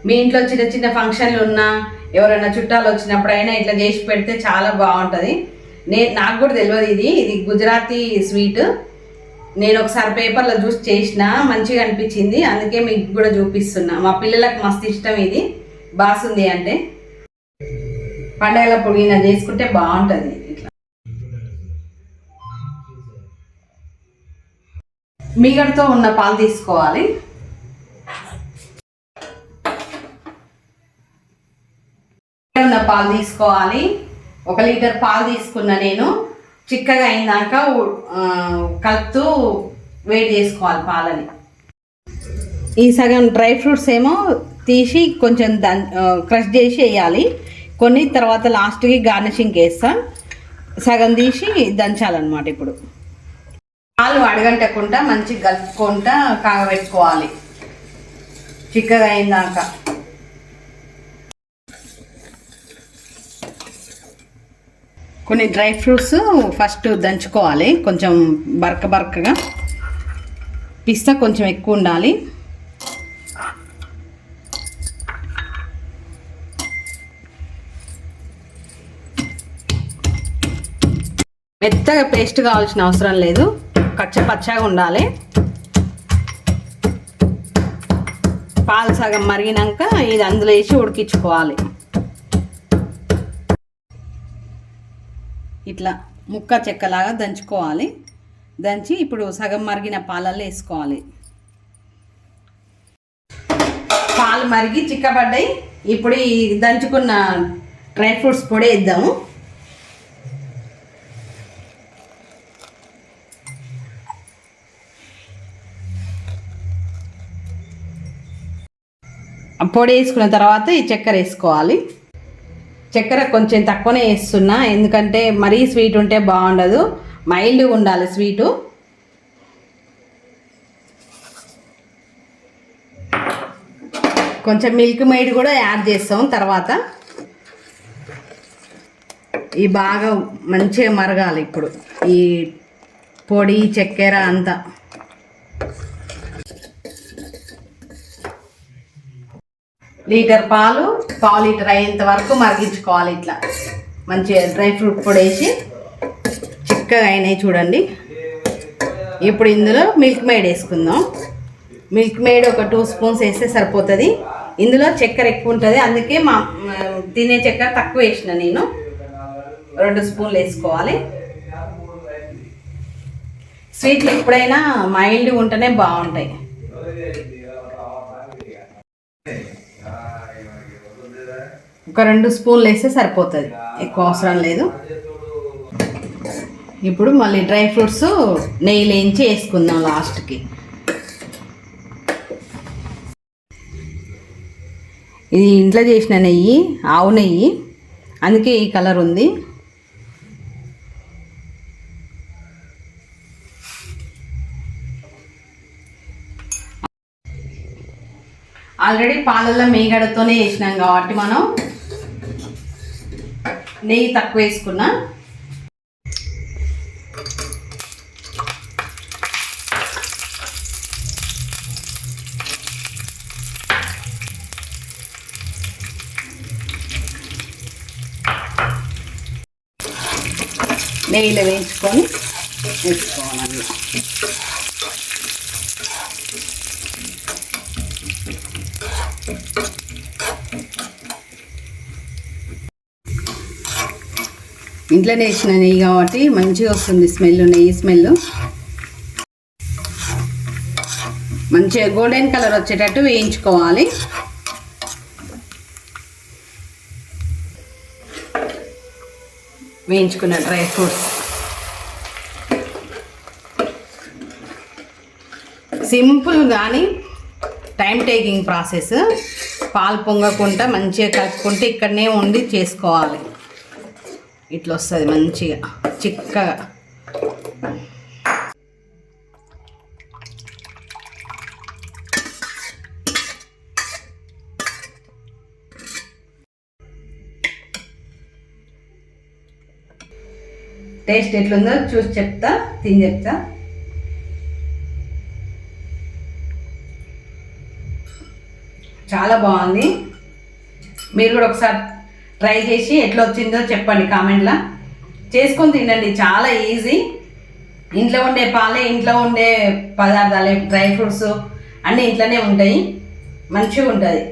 మీ ఇంట్లో చిన్న చిన్న ఫంక్షన్లు ఉన్నా ఎవరైనా చుట్టాలు వచ్చినప్పుడైనా ఇట్లా చేసి పెడితే చాలా బాగుంటుంది. నాకు కూడా తెలియదు ఇది గుజరాతీ స్వీట్. నేను ఒకసారి పేపర్లో చూసి చేసిన, మంచిగా అనిపించింది, అందుకే మీకు కూడా చూపిస్తున్నా. మా పిల్లలకు మస్తు ఇష్టం ఇది బాసుంది అంటే. పండగలప్పుడు ఈయన చేసుకుంటే బాగుంటుంది. ఇట్లా మీగడతో ఉన్న పాలు తీసుకోవాలి. ఉన్న పాలు తీసుకోవాలి. 1 లీటర్ పాలు తీసుకున్నా నేను. చిక్కగా అయినాక కలుపుతూ వేడి చేసుకోవాలి పాలని. ఈ సగం డ్రై ఫ్రూట్స్ ఏమో తీసి కొంచెం క్రష్ చేసి వేయాలి. కొన్ని తర్వాత లాస్ట్కి గార్నిషింగ్కి వేస్తా. సగం తీసి దంచాలన్నమాట. ఇప్పుడు పాలు అడగంటకుండా మంచిగా కలుపుకుంటా కాగబెట్టుకోవాలి చిక్కగా అయినాక. కొన్ని డ్రై ఫ్రూట్స్ ఫస్ట్ దంచుకోవాలి, కొంచెం బరకగా. పిస్తా కొంచెం ఎక్కువ ఉండాలి. మెత్తగా పేస్ట్ కావాల్సిన అవసరం లేదు, పచ్చగా ఉండాలి. పాలు సగం మరిగినాక ఇది అందులో వేసి ఉడికించుకోవాలి. ఇట్లా ముక్క చెక్కలాగా దంచుకోవాలి. దంచి ఇప్పుడు సగం మరిగిన పాలల్లో వేసుకోవాలి. పాలు మరిగి చిక్కబడ్డాయి. ఇప్పుడు ఈ దంచుకున్న డ్రై ఫ్రూట్స్ పొడి వేద్దాము. పొడి వేసుకున్న తర్వాత ఈ చక్కెర వేసుకోవాలి. చక్కెర కొంచెం తక్కువనే వేస్తున్నా, ఎందుకంటే మరీ స్వీట్ ఉంటే బాగుండదు, మైల్డ్గా ఉండాలి స్వీటు. కొంచెం మిల్క్ మేడ్ కూడా యాడ్ చేస్తాం తర్వాత. ఈ బాగా మంచిగా మరగాలి ఇప్పుడు ఈ పొడి చక్కెర అంతా. లీటర్ పాలు 1/4 లీటర్ అయ్యేంత వరకు మరిగించుకోవాలి. ఇట్లా మంచిగా డ్రై ఫ్రూట్ పొడి వేసి చిక్కగా అయినాయి చూడండి. ఇప్పుడు ఇందులో మిల్క్ మేడ్ వేసుకుందాం. మిల్క్ మేడ్ ఒక 2 స్పూన్స్ వేస్తే సరిపోతుంది. ఇందులో చక్కెర ఎక్కువ ఉంటుంది, అందుకే తినే చక్కెర తక్కువ వేసిన నేను. 2 స్పూన్లు వేసుకోవాలి. స్వీట్లు ఎప్పుడైనా మైల్డ్గా ఉంటేనే బాగుంటాయి. ఒక 2 స్పూన్లు వేస్తే సరిపోతుంది, ఎక్కువ అవసరం లేదు. ఇప్పుడు మళ్ళీ డ్రై ఫ్రూట్స్ నెయ్యిలో వేయించి వేసుకుందాం లాస్ట్కి. ఇది ఇంట్లో చేసిన నెయ్యి, ఆవు నెయ్యి, అందుకే ఈ కలర్ ఉంది. ఆల్రెడీ పాలల్లో మీగడతోనే వేసినాం కాబట్టి మనం నెయ్యి తక్కువ వేసుకున్నా. నెయ్యిలో వేయించుకొని వేసుకోవాలి. ఇంట్లోనే వేసిన నెయ్యి కాబట్టి మంచిగా వస్తుంది స్మెల్, నెయ్యి స్మెల్. మంచిగా గోల్డెన్ కలర్ వచ్చేటట్టు వేయించుకోవాలి. వేయించుకున్న డ్రై ఫ్రూట్స్ సింపుల్ కానీ టైం టేకింగ్ ప్రాసెస్. పాలు పొంగకుండా మంచిగా కలుపుకుంటే ఇక్కడనే ఉండి చేసుకోవాలి. ఇట్లా వస్తుంది మంచిగా చిక్కగా. టేస్ట్ ఎట్లుందో చూసి చెప్తా, తిని చెప్తా. చాలా బాగుంది. మీరు కూడా ఒకసారి ట్రై చేసి ఎట్లా వచ్చిందో చెప్పండి కామెంట్లో. చేసుకొని తినండి, చాలా ఈజీ. ఇంట్లో ఉండే పాలే, ఇంట్లో ఉండే పదార్థాలే, డ్రై ఫ్రూట్స్ అన్నీ ఇంట్లోనే ఉంటాయి. మంచిగా ఉంటుంది.